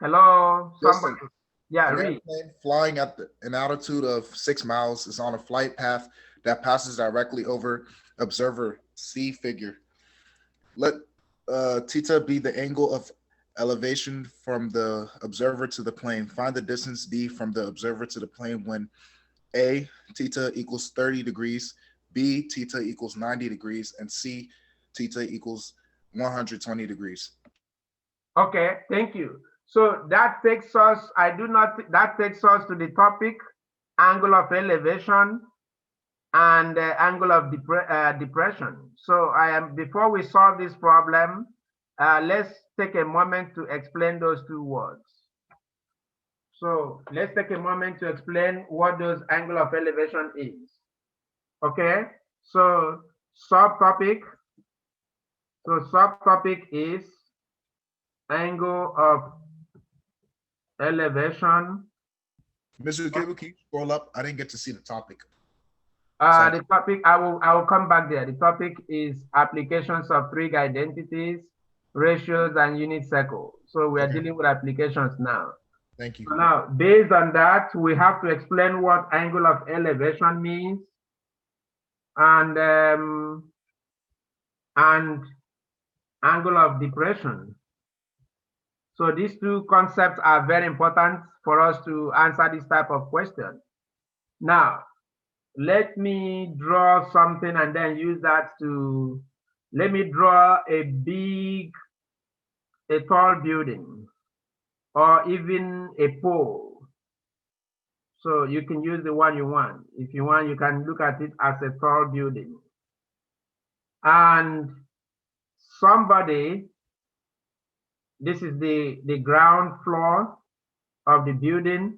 Hello, Listen, somebody. Yeah, an read. airplane flying at an altitude of 6 miles is on a flight path that passes directly over observer C figure. Let theta be the angle of elevation from the observer to the plane. Find the distance d from the observer to the plane when A, theta equals 30 degrees, B, theta equals 90 degrees, and C, theta equals 120 degrees. Okay, thank you. So that takes us, that takes us to the topic, angle of elevation and angle of depression. So before we solve this problem, let's take a moment to explain those two words. So let's take a moment to explain what those angle of elevation is. Okay, so subtopic, subtopic is angle of elevation. Mr. Ukaegbu, can you scroll up? I didn't get to see the topic. So The topic, I will come back there. The topic is applications of trig identities, ratios, and unit circle. So we are okay, dealing with applications now. thank you. So now, based on that, we have to explain what angle of elevation means and angle of depression. So these two concepts are very important for us to answer this type of question. Now, let me draw something and then use that to, let me draw a tall building or even a pole. So you can use the one you want. If you want, you can look at it as a tall building. And somebody, this is the ground floor of the building,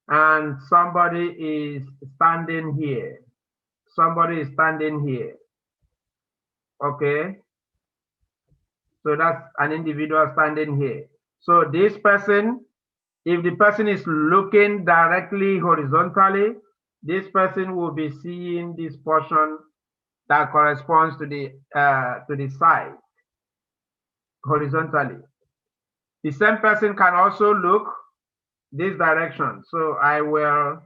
and somebody is standing here. Somebody is standing here. Okay. So that's an individual standing here. So this person, if the person is looking directly horizontally, this person will be seeing this portion that corresponds to the side horizontally. The same person can also look this direction. So I will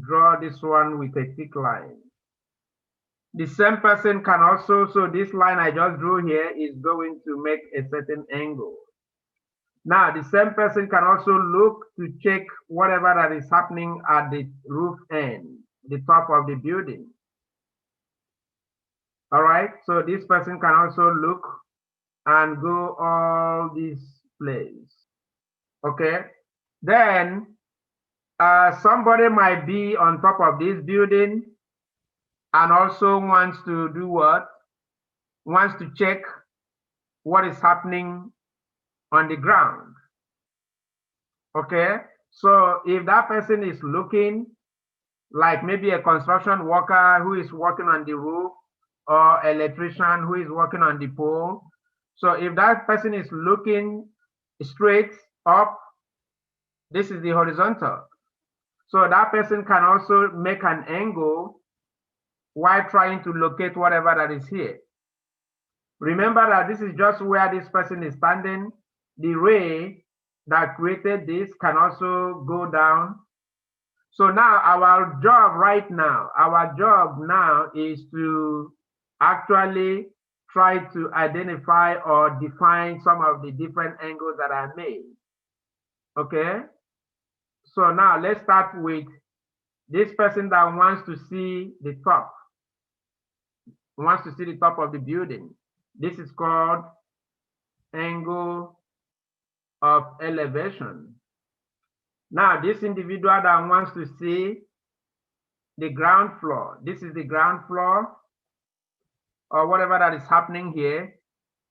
draw this one with a thick line. The same person can also, so this line I just drew here is going to make a certain angle. Now, the same person can also look to check whatever that is happening at the roof end, the top of the building. All right, so this person can also look and go all this place. Okay, then somebody might be on top of this building and also wants to do what? Wants to check what is happening on the ground. Okay, so if that person is looking, like maybe a construction worker who is working on the roof or electrician who is working on the pole, so if that person is looking straight up, this is the horizontal. So that person can also make an angle while trying to locate whatever that is here. Remember that this is just where this person is standing. The ray that created this can also go down. So now our job now is to actually try to identify or define some of the different angles that are made. Okay? So now let's start with this person that wants to see the top, wants to see the top of the building. This is called angle of elevation. Now, this individual that wants to see the ground floor, this is the ground floor or whatever that is happening here.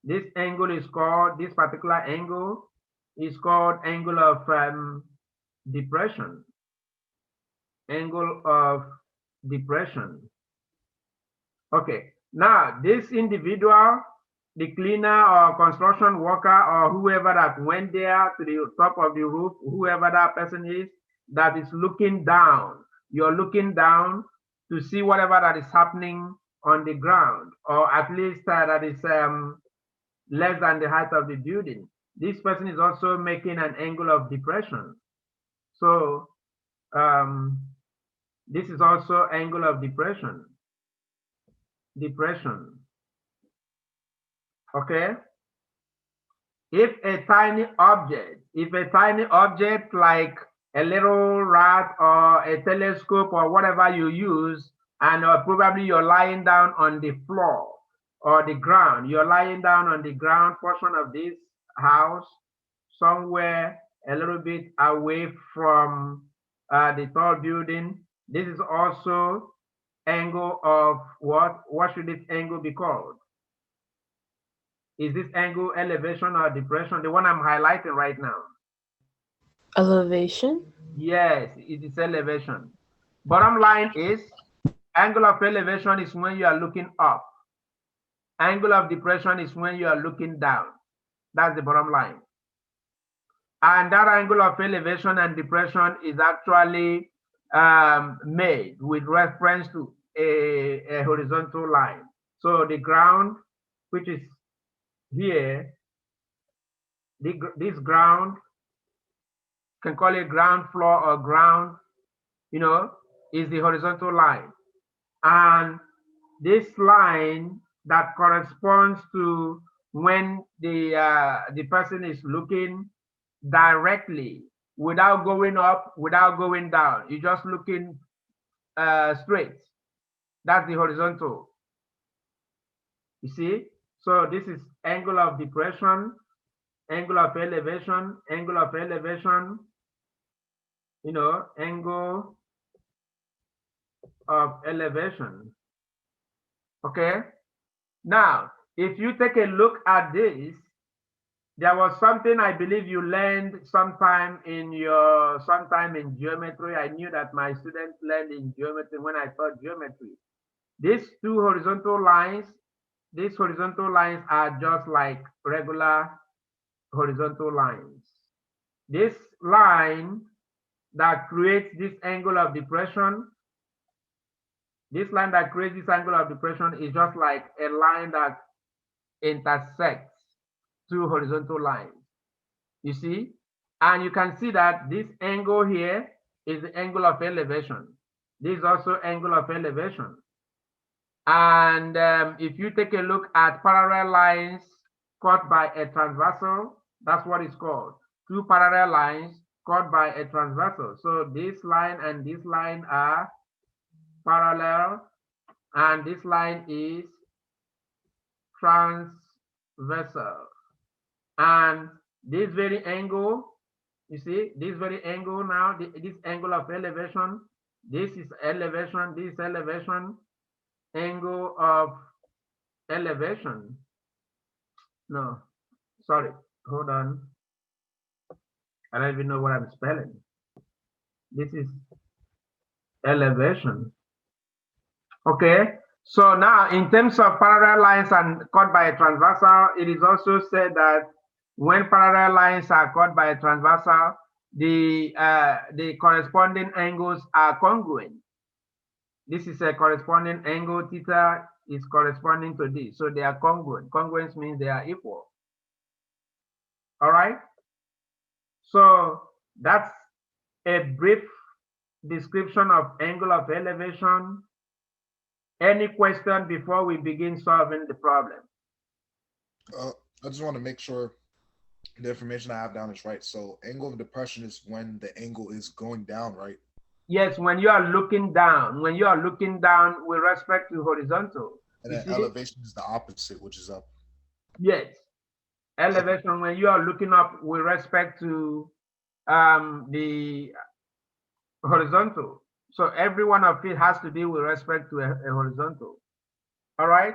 This angle is called, this particular angle is called angle of depression. Angle of depression. Okay, now this individual, the cleaner or construction worker or whoever that went there to the top of the roof, whoever that person is, that is looking down. You're looking down to see whatever that is happening on the ground, or at least that is less than the height of the building. this person is also making an angle of depression. So this is also angle of depression. Depression. Okay? If a tiny object like a little rat or a telescope or whatever you use, and probably you're lying down on the floor or the ground, you're lying down on the ground portion of this house, somewhere a little bit away from the tall building. This is also angle of what? What should this angle be called? Is this angle elevation or depression? The one I'm highlighting right now. Elevation. Yes, it is elevation. Bottom line is angle of elevation is when you are looking up. Angle of depression is when you are looking down. That's the bottom line. And that angle of elevation and depression is actually made with reference to a horizontal line. So the ground, which is here, this ground, can call it ground floor or ground, is the horizontal line. And this line that corresponds to when the person is looking directly without going up, without going down. You're just looking straight. That's the horizontal. You see? So this is angle of depression, angle of elevation, angle of elevation, angle of elevation. Okay? Now, if you take a look at this, there was something I believe you learned sometime in geometry. I knew that my students learned in geometry when I taught geometry. These two horizontal lines, these horizontal lines are just like regular horizontal lines. This line that creates this angle of depression, this line that creates this angle of depression is just like a line that intersects two horizontal lines. You see? And you can see that this angle here is the angle of elevation. This is also angle of elevation. And if you take a look at parallel lines cut by a transversal, that's what it's called. Two parallel lines cut by a transversal. So this line and this line are parallel, and this line is transversal. And this very angle, you see, this very angle now, this angle of elevation, this is elevation, this elevation, angle of elevation. No, sorry, hold on. I don't even know what I'm spelling. This is elevation. Okay, so now in terms of parallel lines and cut by a transversal, it is also said that when parallel lines are cut by a transversal, the corresponding angles are congruent. This is a corresponding angle, theta is corresponding to this. So they are congruent. Congruence means they are equal. All right. So that's a brief description of angle of elevation. Any question before we begin solving the problem? I just want to make sure the information I have down is right. So angle of depression is when the angle is going down, right? Yes, when you are looking down, with respect to horizontal. And then elevation is the opposite, which is up. Yes, elevation when you are looking up with respect to the horizontal. So every one of it has to be with respect to a horizontal. All right.